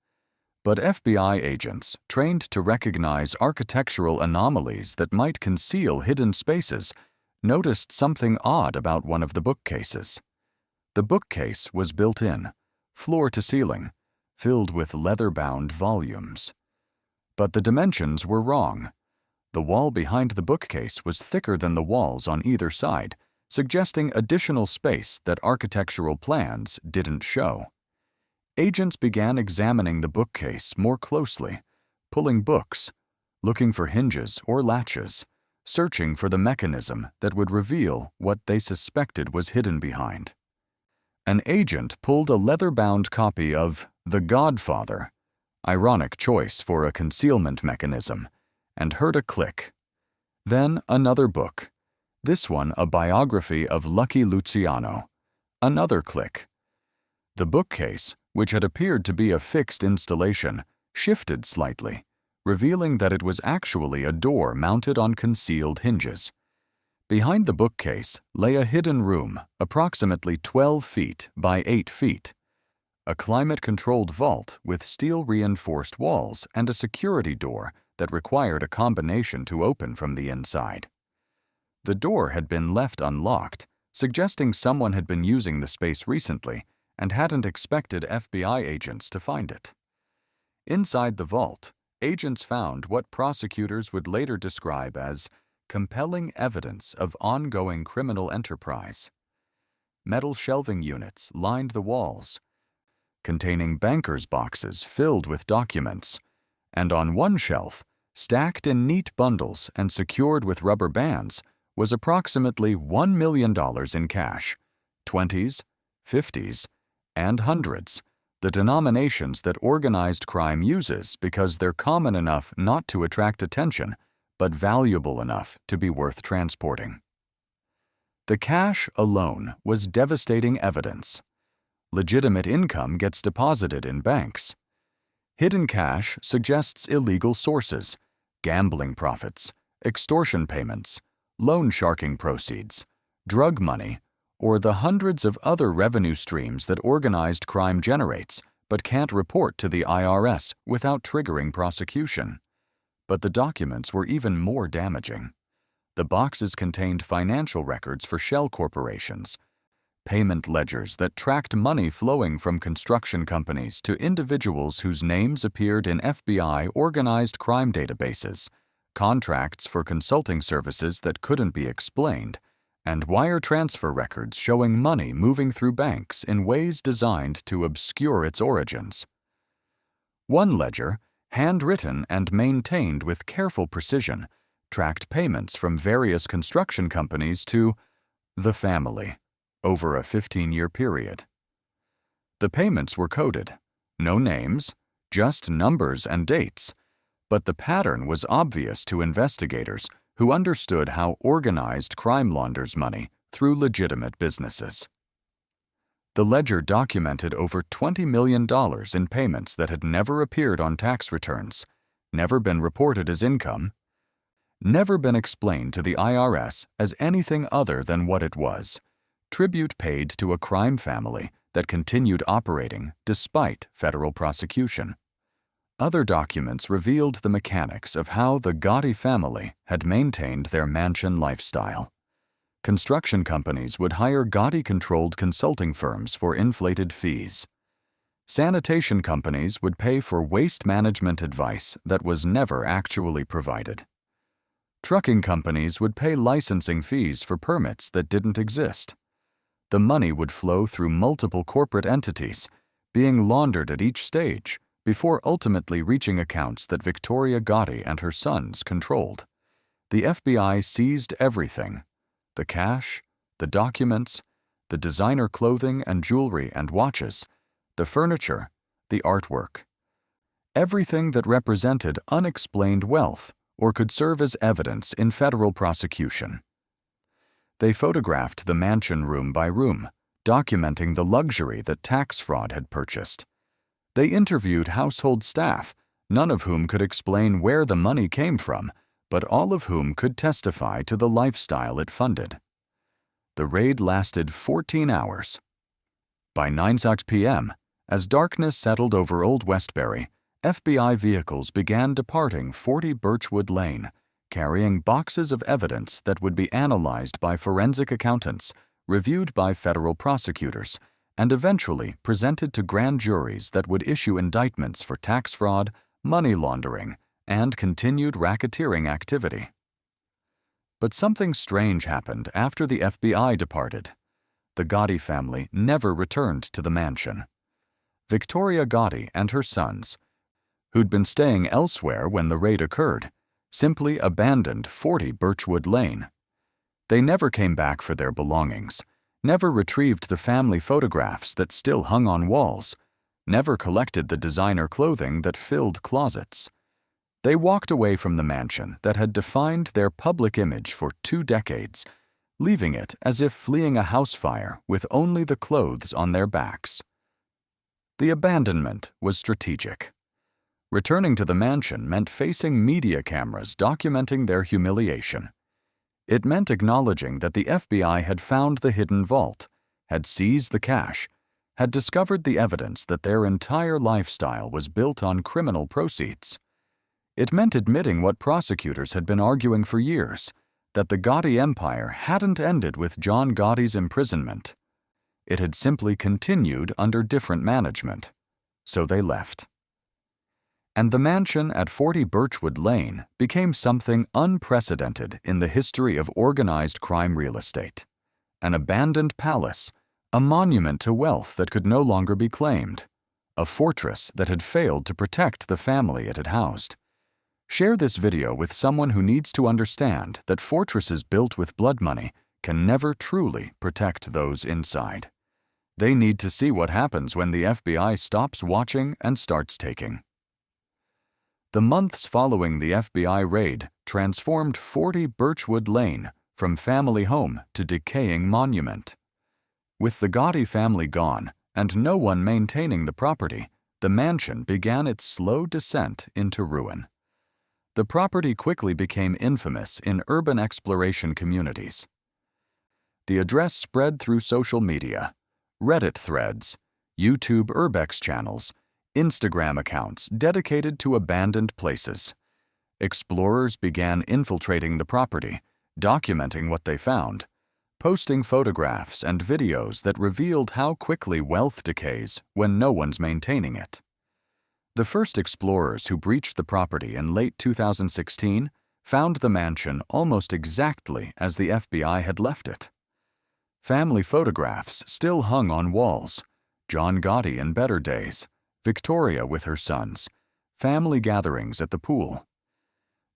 But FBI agents, trained to recognize architectural anomalies that might conceal hidden spaces, noticed something odd about one of the bookcases. The bookcase was built in, floor to ceiling, filled with leather-bound volumes. But the dimensions were wrong. The wall behind the bookcase was thicker than the walls on either side, suggesting additional space that architectural plans didn't show. Agents began examining the bookcase more closely, pulling books, looking for hinges or latches, searching for the mechanism that would reveal what they suspected was hidden behind. An agent pulled a leather-bound copy of The Godfather, ironic choice for a concealment mechanism, and heard a click. Then another book, this one a biography of Lucky Luciano. Another click. The bookcase, which had appeared to be a fixed installation, shifted slightly, revealing that it was actually a door mounted on concealed hinges. Behind the bookcase lay a hidden room, approximately 12 feet by 8 feet. A climate-controlled vault with steel-reinforced walls and a security door that required a combination to open from the inside. The door had been left unlocked, suggesting someone had been using the space recently and hadn't expected FBI agents to find it. Inside the vault, agents found what prosecutors would later describe as compelling evidence of ongoing criminal enterprise. Metal shelving units lined the walls, containing bankers' boxes filled with documents, and on one shelf, stacked in neat bundles and secured with rubber bands, was approximately $1 million in cash, 20s, 50s, and hundreds, the denominations that organized crime uses because they're common enough not to attract attention, but valuable enough to be worth transporting. The cash alone was devastating evidence. Legitimate income gets deposited in banks. Hidden cash suggests illegal sources, gambling profits, extortion payments, loan sharking proceeds, drug money, or the hundreds of other revenue streams that organized crime generates but can't report to the IRS without triggering prosecution. But the documents were even more damaging. The boxes contained financial records for shell corporations, payment ledgers that tracked money flowing from construction companies to individuals whose names appeared in FBI organized crime databases, contracts for consulting services that couldn't be explained, and wire transfer records showing money moving through banks in ways designed to obscure its origins. One ledger, handwritten and maintained with careful precision, tracked payments from various construction companies to the family over a 15-year period. The payments were coded, no names, just numbers and dates, but the pattern was obvious to investigators who understood how organized crime launders money through legitimate businesses. The ledger documented over $20 million in payments that had never appeared on tax returns, never been reported as income, never been explained to the IRS as anything other than what it was, tribute paid to a crime family that continued operating despite federal prosecution. Other documents revealed the mechanics of how the Gotti family had maintained their mansion lifestyle. Construction companies would hire Gotti-controlled consulting firms for inflated fees. Sanitation companies would pay for waste management advice that was never actually provided. Trucking companies would pay licensing fees for permits that didn't exist. The money would flow through multiple corporate entities, being laundered at each stage, before ultimately reaching accounts that Victoria Gotti and her sons controlled. The FBI seized everything: the cash, the documents, the designer clothing and jewelry and watches, the furniture, the artwork. Everything that represented unexplained wealth or could serve as evidence in federal prosecution. They photographed the mansion room by room, documenting the luxury that tax fraud had purchased. They interviewed household staff, none of whom could explain where the money came from, but all of whom could testify to the lifestyle it funded. The raid lasted 14 hours. By 9:00 p.m., as darkness settled over Old Westbury, FBI vehicles began departing 40 Birchwood Lane, carrying boxes of evidence that would be analyzed by forensic accountants, reviewed by federal prosecutors, and eventually presented to grand juries that would issue indictments for tax fraud, money laundering, and continued racketeering activity. But something strange happened after the FBI departed. The Gotti family never returned to the mansion. Victoria Gotti and her sons, who'd been staying elsewhere when the raid occurred, simply abandoned 40 Birchwood Lane. They never came back for their belongings, never retrieved the family photographs that still hung on walls, never collected the designer clothing that filled closets. They walked away from the mansion that had defined their public image for 2 decades, leaving it as if fleeing a house fire with only the clothes on their backs. The abandonment was strategic. Returning to the mansion meant facing media cameras documenting their humiliation. It meant acknowledging that the FBI had found the hidden vault, had seized the cash, had discovered the evidence that their entire lifestyle was built on criminal proceeds. It meant admitting what prosecutors had been arguing for years, that the Gotti empire hadn't ended with John Gotti's imprisonment. It had simply continued under different management. So they left. And the mansion at 40 Birchwood Lane became something unprecedented in the history of organized crime real estate. An abandoned palace, a monument to wealth that could no longer be claimed, a fortress that had failed to protect the family it had housed. Share this video with someone who needs to understand that fortresses built with blood money can never truly protect those inside. They need to see what happens when the FBI stops watching and starts taking. The months following the FBI raid transformed 40 Birchwood Lane from family home to decaying monument. With the Gotti family gone and no one maintaining the property, the mansion began its slow descent into ruin. The property quickly became infamous in urban exploration communities. The address spread through social media, Reddit threads, YouTube urbex channels, Instagram accounts dedicated to abandoned places. Explorers began infiltrating the property, documenting what they found, posting photographs and videos that revealed how quickly wealth decays when no one's maintaining it. The first explorers who breached the property in late 2016 found the mansion almost exactly as the FBI had left it. Family photographs still hung on walls: John Gotti in better days, Victoria with her sons, family gatherings at the pool.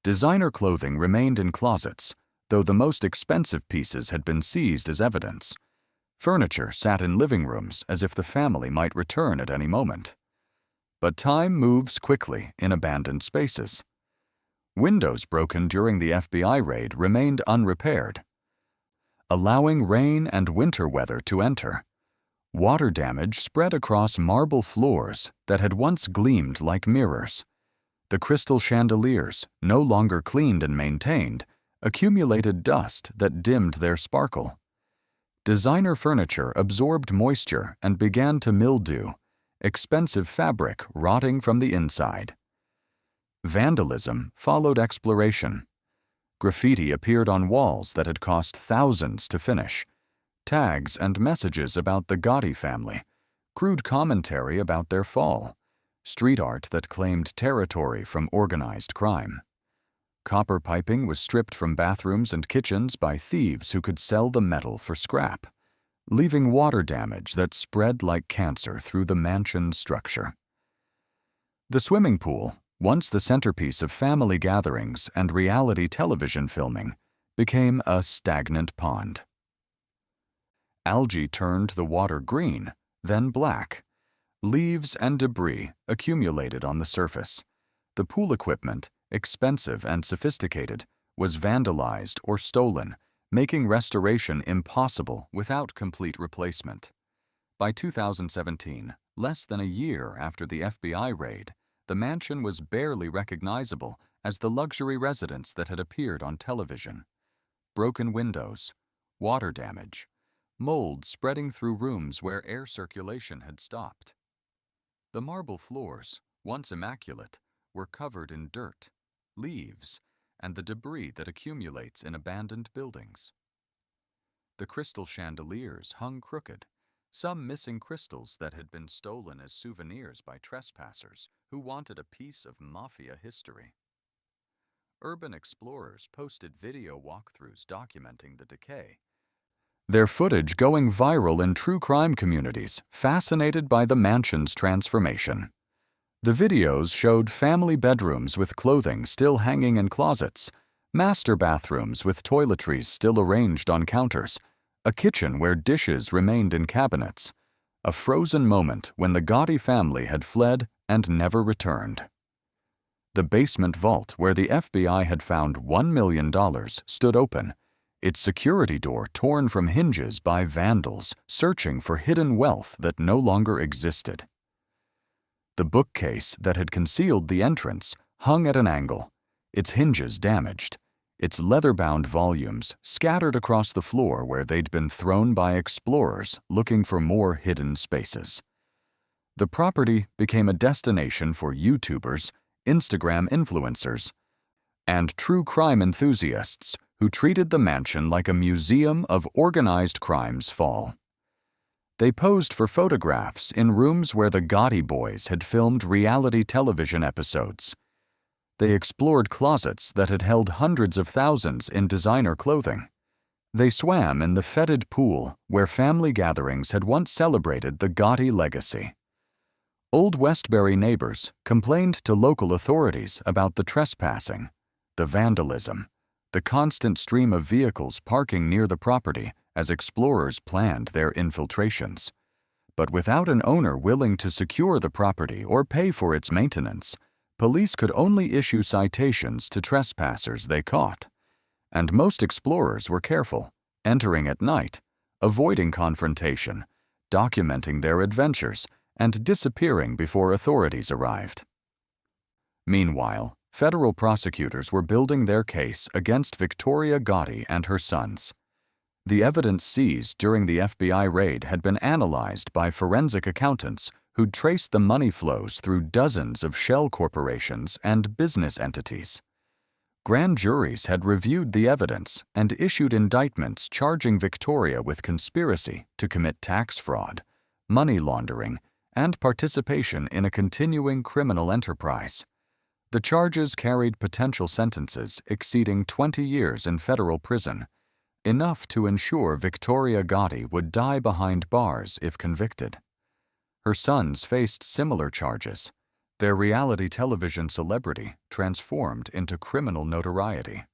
Designer clothing remained in closets, though the most expensive pieces had been seized as evidence. Furniture sat in living rooms as if the family might return at any moment. But time moves quickly in abandoned spaces. Windows broken during the FBI raid remained unrepaired, allowing rain and winter weather to enter. Water damage spread across marble floors that had once gleamed like mirrors. The crystal chandeliers, no longer cleaned and maintained, accumulated dust that dimmed their sparkle. Designer furniture absorbed moisture and began to mildew, expensive fabric rotting from the inside. Vandalism followed exploration. Graffiti appeared on walls that had cost thousands to finish. Tags and messages about the Gotti family, crude commentary about their fall, street art that claimed territory from organized crime. Copper piping was stripped from bathrooms and kitchens by thieves who could sell the metal for scrap, leaving water damage that spread like cancer through the mansion's structure. The swimming pool, once the centerpiece of family gatherings and reality television filming, became a stagnant pond. Algae turned the water green, then black. Leaves and debris accumulated on the surface. The pool equipment, expensive and sophisticated, was vandalized or stolen, making restoration impossible without complete replacement. By 2017, less than a year after the FBI raid, the mansion was barely recognizable as the luxury residence that had appeared on television. Broken windows, water damage, mold spreading through rooms where air circulation had stopped. The marble floors, once immaculate, were covered in dirt, leaves, and the debris that accumulates in abandoned buildings. The crystal chandeliers hung crooked, some missing crystals that had been stolen as souvenirs by trespassers who wanted a piece of Mafia history. Urban explorers posted video walkthroughs documenting the decay, their footage going viral in true crime communities fascinated by the mansion's transformation. The videos showed family bedrooms with clothing still hanging in closets, master bathrooms with toiletries still arranged on counters, a kitchen where dishes remained in cabinets, a frozen moment when the Gotti family had fled and never returned. The basement vault where the FBI had found $1 million stood open, its security door torn from hinges by vandals searching for hidden wealth that no longer existed. The bookcase that had concealed the entrance hung at an angle, its hinges damaged, its leather-bound volumes scattered across the floor where they'd been thrown by explorers looking for more hidden spaces. The property became a destination for YouTubers, Instagram influencers, and true crime enthusiasts who treated the mansion like a museum of organized crime's fall. They posed for photographs in rooms where the Gotti boys had filmed reality television episodes. They explored closets that had held hundreds of thousands in designer clothing. They swam in the fetid pool where family gatherings had once celebrated the Gotti legacy. Old Westbury neighbors complained to local authorities about the trespassing, the vandalism, the constant stream of vehicles parking near the property as explorers planned their infiltrations. But without an owner willing to secure the property or pay for its maintenance, police could only issue citations to trespassers they caught. And most explorers were careful, entering at night, avoiding confrontation, documenting their adventures, and disappearing before authorities arrived. Meanwhile, federal prosecutors were building their case against Victoria Gotti and her sons. The evidence seized during the FBI raid had been analyzed by forensic accountants who'd traced the money flows through dozens of shell corporations and business entities. Grand juries had reviewed the evidence and issued indictments charging Victoria with conspiracy to commit tax fraud, money laundering, and participation in a continuing criminal enterprise. The charges carried potential sentences exceeding 20 years in federal prison, enough to ensure Victoria Gotti would die behind bars if convicted. Her sons faced similar charges, their reality television celebrity transformed into criminal notoriety.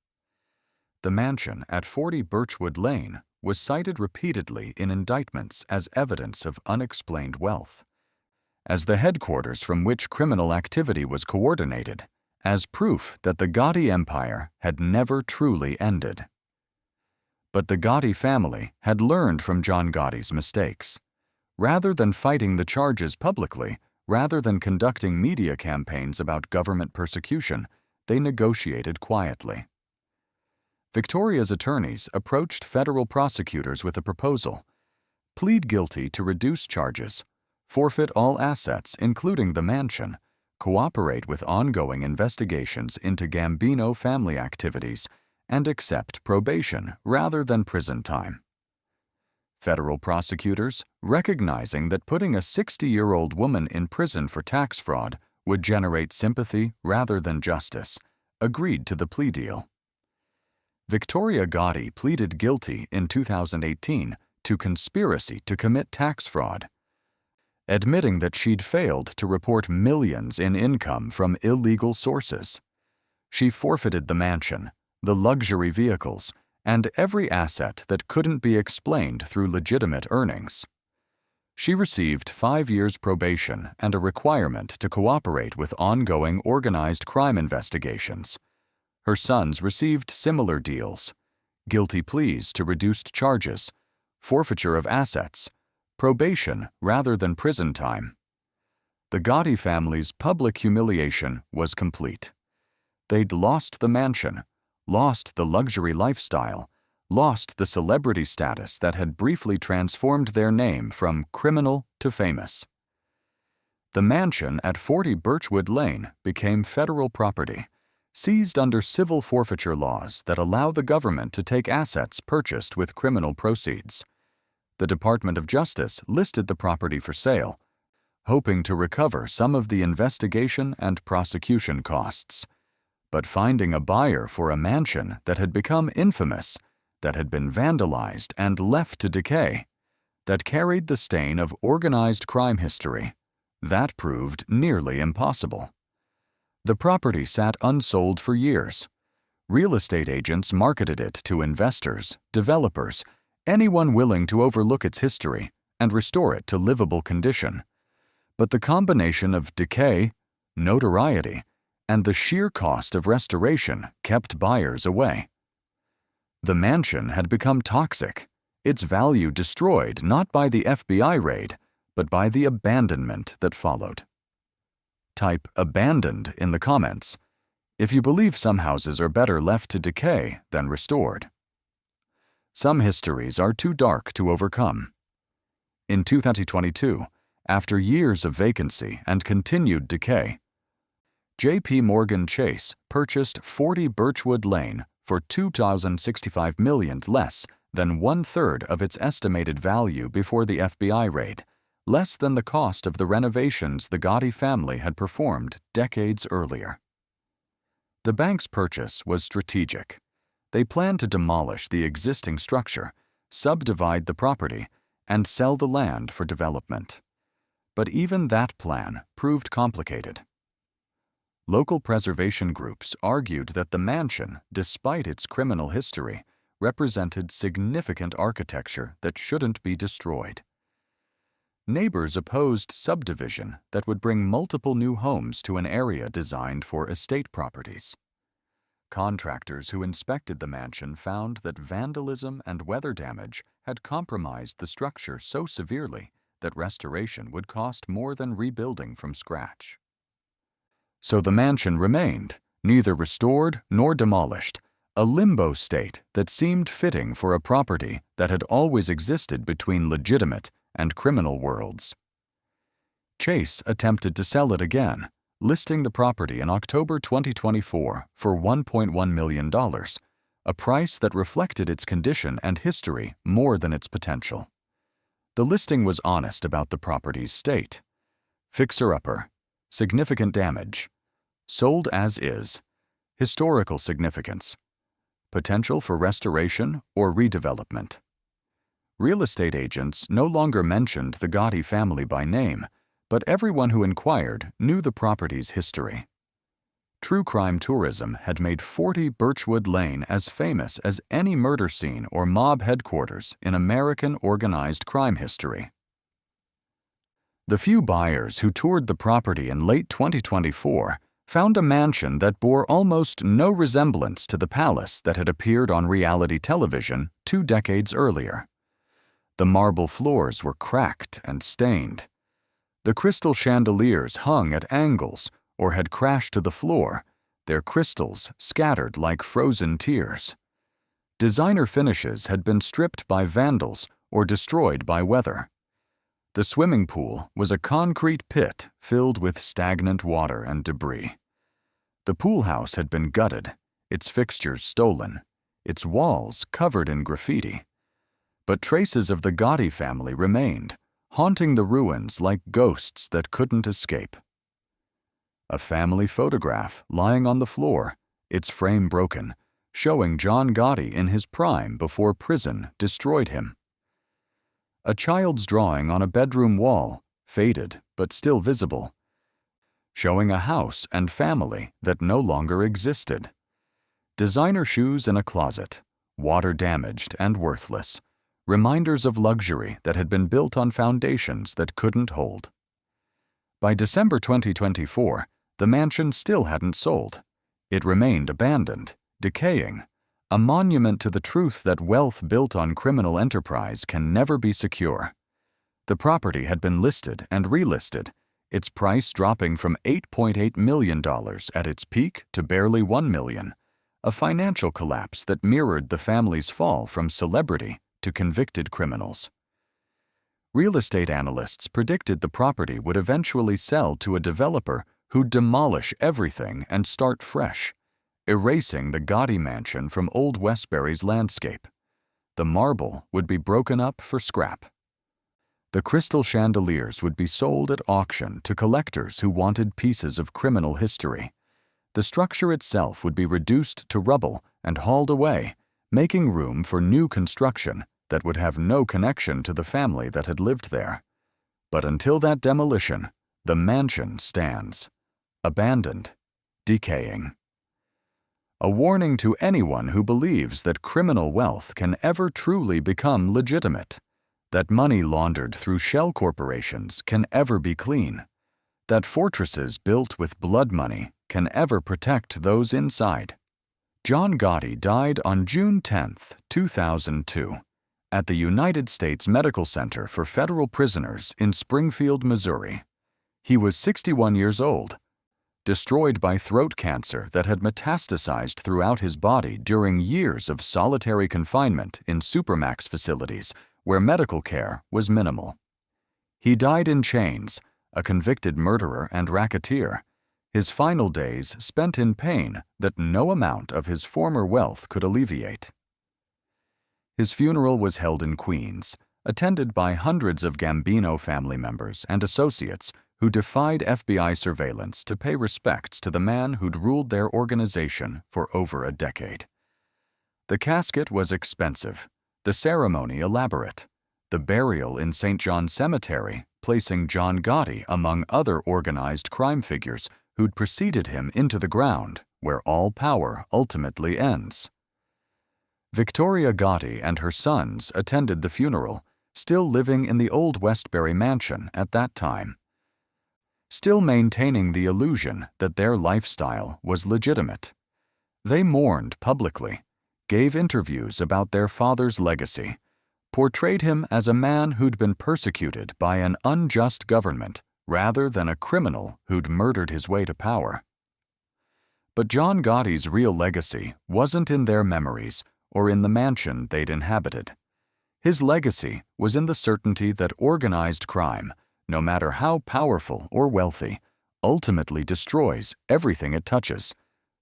The mansion at 40 Birchwood Lane was cited repeatedly in indictments as evidence of unexplained wealth, as the headquarters from which criminal activity was coordinated, as proof that the Gotti empire had never truly ended. But the Gotti family had learned from John Gotti's mistakes. Rather than fighting the charges publicly, rather than conducting media campaigns about government persecution, they negotiated quietly. Victoria's attorneys approached federal prosecutors with a proposal: plead guilty to reduce charges, forfeit all assets including the mansion, cooperate with ongoing investigations into Gambino family activities, and accept probation rather than prison time. Federal prosecutors, recognizing that putting a 60-year-old woman in prison for tax fraud would generate sympathy rather than justice, agreed to the plea deal. Victoria Gotti pleaded guilty in 2018 to conspiracy to commit tax fraud. admitting that she'd failed to report millions in income from illegal sources. She forfeited the mansion, the luxury vehicles, and every asset that couldn't be explained through legitimate earnings. She received 5 years probation and a requirement to cooperate with ongoing organized crime investigations. Her sons received similar deals: guilty pleas to reduced charges, forfeiture of assets, probation rather than prison time. The Gotti family's public humiliation was complete. They'd lost the mansion, lost the luxury lifestyle, lost the celebrity status that had briefly transformed their name from criminal to famous. The mansion at 40 Birchwood Lane became federal property, seized under civil forfeiture laws that allow the government to take assets purchased with criminal proceeds. The Department of Justice listed the property for sale, hoping to recover some of the investigation and prosecution costs. But finding a buyer for a mansion that had become infamous, that had been vandalized and left to decay, that carried the stain of organized crime history, that proved nearly impossible. The property sat unsold for years. Real estate agents marketed it to investors, developers, anyone willing to overlook its history and restore it to livable condition. But the combination of decay, notoriety, and the sheer cost of restoration kept buyers away. The mansion had become toxic, its value destroyed not by the FBI raid, but by the abandonment that followed. Type "abandoned" in the comments if you believe some houses are better left to decay than restored. Some histories are too dark to overcome. In 2022, after years of vacancy and continued decay, J.P. Morgan Chase purchased 40 Birchwood Lane for $2,065 million less than one-third of its estimated value before the FBI raid, less than the cost of the renovations the Gotti family had performed decades earlier. The bank's purchase was strategic. They planned to demolish the existing structure, subdivide the property, and sell the land for development. But even that plan proved complicated. Local preservation groups argued that the mansion, despite its criminal history, represented significant architecture that shouldn't be destroyed. Neighbors opposed subdivision that would bring multiple new homes to an area designed for estate properties. Contractors who inspected the mansion found that vandalism and weather damage had compromised the structure so severely that restoration would cost more than rebuilding from scratch. So the mansion remained, neither restored nor demolished, a limbo state that seemed fitting for a property that had always existed between legitimate and criminal worlds. Chase attempted to sell it again, listing the property in October 2024 for $1.1 million, a price that reflected its condition and history more than its potential. The listing was honest about the property's state. Fixer-upper, significant damage, sold as is, historical significance, potential for restoration or redevelopment. Real estate agents no longer mentioned the Gotti family by name, but everyone who inquired knew the property's history. True crime tourism had made 40 Birchwood Lane as famous as any murder scene or mob headquarters in American organized crime history. The few buyers who toured the property in late 2024 found a mansion that bore almost no resemblance to the palace that had appeared on reality television 2 decades earlier. The marble floors were cracked and stained. The crystal chandeliers hung at angles or had crashed to the floor, their crystals scattered like frozen tears. Designer finishes had been stripped by vandals or destroyed by weather. The swimming pool was a concrete pit filled with stagnant water and debris. The pool house had been gutted, its fixtures stolen, its walls covered in graffiti. But traces of the Gotti family remained, haunting the ruins like ghosts that couldn't escape. A family photograph lying on the floor, its frame broken, showing John Gotti in his prime before prison destroyed him. A child's drawing on a bedroom wall, faded but still visible, showing a house and family that no longer existed. Designer shoes in a closet, water-damaged and worthless, reminders of luxury that had been built on foundations that couldn't hold. By December 2024, the mansion still hadn't sold. It remained abandoned, decaying, a monument to the truth that wealth built on criminal enterprise can never be secure. The property had been listed and relisted, its price dropping from $8.8 million at its peak to barely $1 million, a financial collapse that mirrored the family's fall from celebrity to convicted criminals. Real estate analysts predicted the property would eventually sell to a developer who'd demolish everything and start fresh, erasing the Gotti mansion from Old Westbury's landscape. The marble would be broken up for scrap. The crystal chandeliers would be sold at auction to collectors who wanted pieces of criminal history. The structure itself would be reduced to rubble and hauled away, making room for new construction that would have no connection to the family that had lived there. But until that demolition, the mansion stands, abandoned, decaying. A warning to anyone who believes that criminal wealth can ever truly become legitimate, that money laundered through shell corporations can ever be clean, that fortresses built with blood money can ever protect those inside. John Gotti died on June 10, 2002, at the United States Medical Center for Federal Prisoners in Springfield, Missouri. He was 61 years old, destroyed by throat cancer that had metastasized throughout his body during years of solitary confinement in supermax facilities where medical care was minimal. He died in chains, a convicted murderer and racketeer, his final days spent in pain that no amount of his former wealth could alleviate. His funeral was held in Queens, attended by hundreds of Gambino family members and associates who defied FBI surveillance to pay respects to the man who'd ruled their organization for over a decade. The casket was expensive, the ceremony elaborate, the burial in St. John's Cemetery placing John Gotti among other organized crime figures who'd preceded him into the ground where all power ultimately ends. Victoria Gotti and her sons attended the funeral, still living in the Old Westbury mansion at that time, still maintaining the illusion that their lifestyle was legitimate. They mourned publicly, gave interviews about their father's legacy, portrayed him as a man who'd been persecuted by an unjust government rather than a criminal who'd murdered his way to power. But John Gotti's real legacy wasn't in their memories or in the mansion they'd inhabited. His legacy was in the certainty that organized crime, no matter how powerful or wealthy, ultimately destroys everything it touches: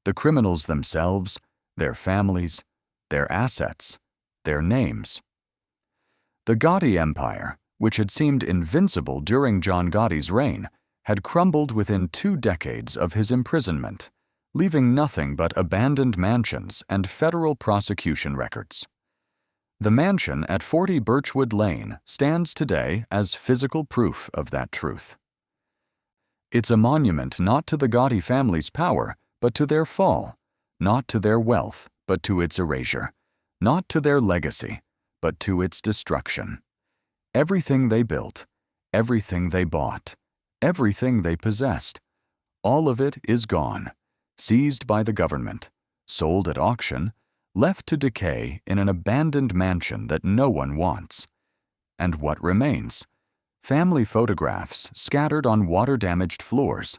the criminals themselves, their families, their assets, their names. The Gotti empire, which had seemed invincible during John Gotti's reign, had crumbled within 2 decades of his imprisonment, leaving nothing but abandoned mansions and federal prosecution records. The mansion at 40 Birchwood Lane stands today as physical proof of that truth. It's a monument not to the Gotti family's power, but to their fall, not to their wealth, but to its erasure, not to their legacy, but to its destruction. Everything they built, everything they bought, everything they possessed, all of it is gone, seized by the government, sold at auction, left to decay in an abandoned mansion that no one wants. And what remains? Family photographs scattered on water-damaged floors,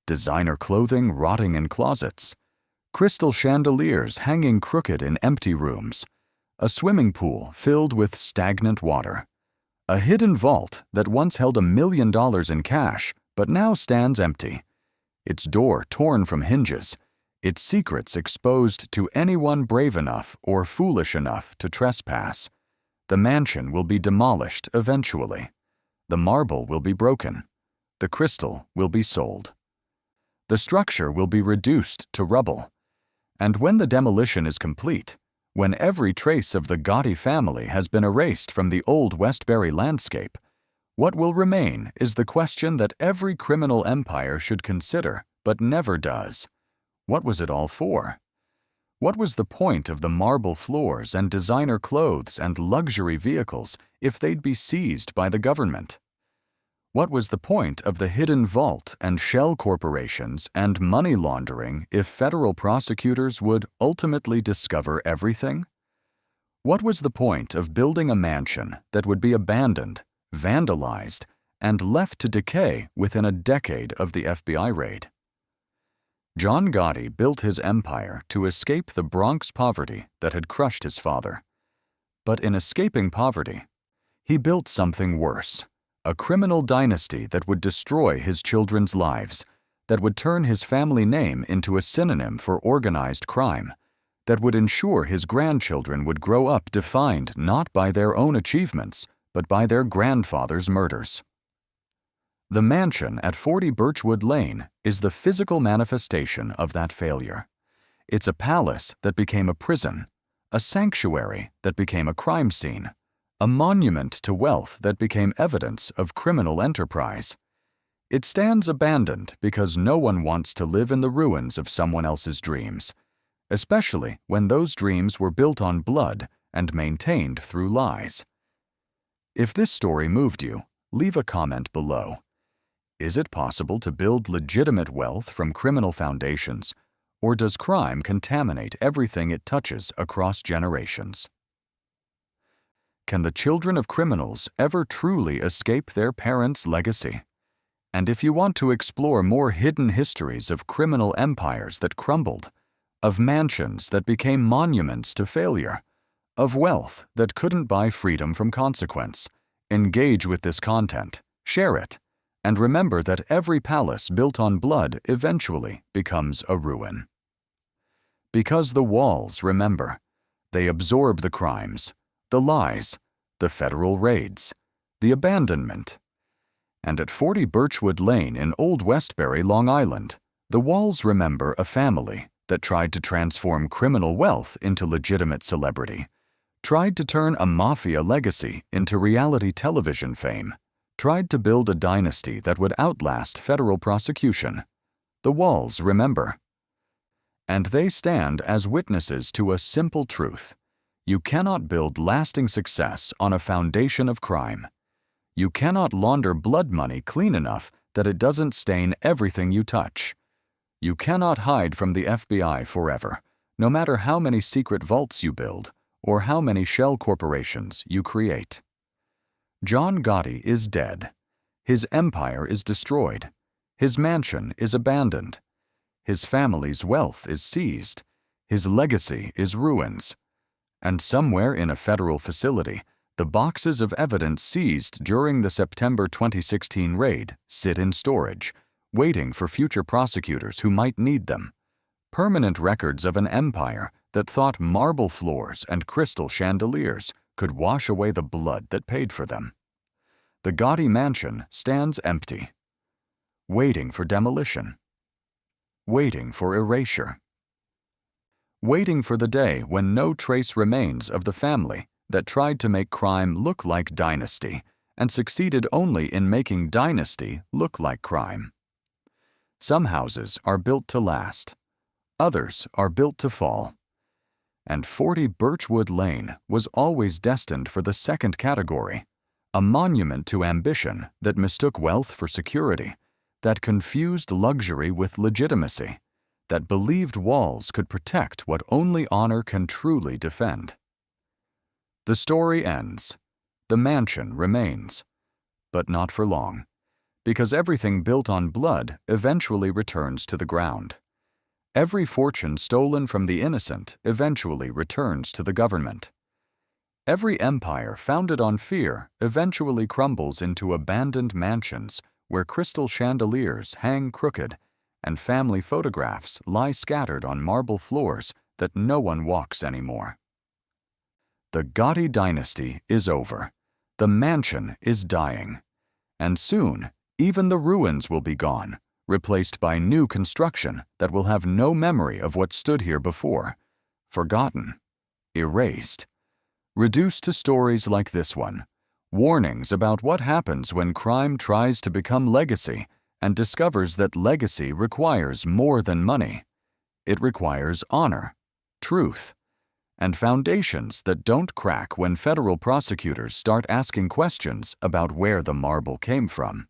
designer clothing rotting in closets, crystal chandeliers hanging crooked in empty rooms, a swimming pool filled with stagnant water, a hidden vault that once held $1 million in cash but now stands empty, its door torn from hinges, its secrets exposed to anyone brave enough or foolish enough to trespass. The mansion will be demolished eventually. The marble will be broken. The crystal will be sold. The structure will be reduced to rubble. And when the demolition is complete, when every trace of the Gotti family has been erased from the Old Westbury landscape, What will remain is the question that every criminal empire should consider, but never does. What was it all for? What was the point of the marble floors and designer clothes and luxury vehicles if they'd be seized by the government? What was the point of the hidden vault and shell corporations and money laundering if federal prosecutors would ultimately discover everything? What was the point of building a mansion that would be abandoned, vandalized, and left to decay within a decade of the FBI raid? John Gotti built his empire to escape the Bronx poverty that had crushed his father. But in escaping poverty, he built something worse. A criminal dynasty that would destroy his children's lives, that would turn his family name into a synonym for organized crime, that would ensure his grandchildren would grow up defined not by their own achievements, but by their grandfather's murders. The mansion at 40 Birchwood Lane is the physical manifestation of that failure. It's a palace that became a prison, a sanctuary that became a crime scene, a monument to wealth that became evidence of criminal enterprise. It stands abandoned because no one wants to live in the ruins of someone else's dreams, especially when those dreams were built on blood and maintained through lies. If this story moved you, leave a comment below. Is it possible to build legitimate wealth from criminal foundations, or does crime contaminate everything it touches across generations? Can the children of criminals ever truly escape their parents' legacy? And if you want to explore more hidden histories of criminal empires that crumbled, of mansions that became monuments to failure, of wealth that couldn't buy freedom from consequence, engage with this content, share it, and remember that every palace built on blood eventually becomes a ruin. Because the walls remember. They absorb the crimes, the lies, the federal raids, the abandonment. And at 40 Birchwood Lane in Old Westbury, Long Island, the walls remember a family that tried to transform criminal wealth into legitimate celebrity, tried to turn a Mafia legacy into reality television fame, tried to build a dynasty that would outlast federal prosecution. The walls remember. And they stand as witnesses to a simple truth. You cannot build lasting success on a foundation of crime. You cannot launder blood money clean enough that it doesn't stain everything you touch. You cannot hide from the FBI forever, no matter how many secret vaults you build or how many shell corporations you create. John Gotti is dead. His empire is destroyed. His mansion is abandoned. His family's wealth is seized. His legacy is ruins. And somewhere in a federal facility, the boxes of evidence seized during the September 2016 raid sit in storage, waiting for future prosecutors who might need them. Permanent records of an empire that thought marble floors and crystal chandeliers could wash away the blood that paid for them. The Gotti mansion stands empty, waiting for demolition, waiting for erasure, waiting for the day when no trace remains of the family that tried to make crime look like Dynasty and succeeded only in making Dynasty look like crime. Some houses are built to last. Others are built to fall. And 40 Birchwood Lane was always destined for the second category, a monument to ambition that mistook wealth for security, that confused luxury with legitimacy, that believed walls could protect what only honor can truly defend. The story ends. The mansion remains. But not for long, because everything built on blood eventually returns to the ground. Every fortune stolen from the innocent eventually returns to the government. Every empire founded on fear eventually crumbles into abandoned mansions where crystal chandeliers hang crooked and family photographs lie scattered on marble floors that no one walks anymore. The Gotti dynasty is over. The mansion is dying. And soon, even the ruins will be gone, replaced by new construction that will have no memory of what stood here before, forgotten, erased, reduced to stories like this one, Warnings about what happens when crime tries to become legacy and discovers that legacy requires more than money. It requires honor, truth, and foundations that don't crack when federal prosecutors start asking questions about where the marble came from.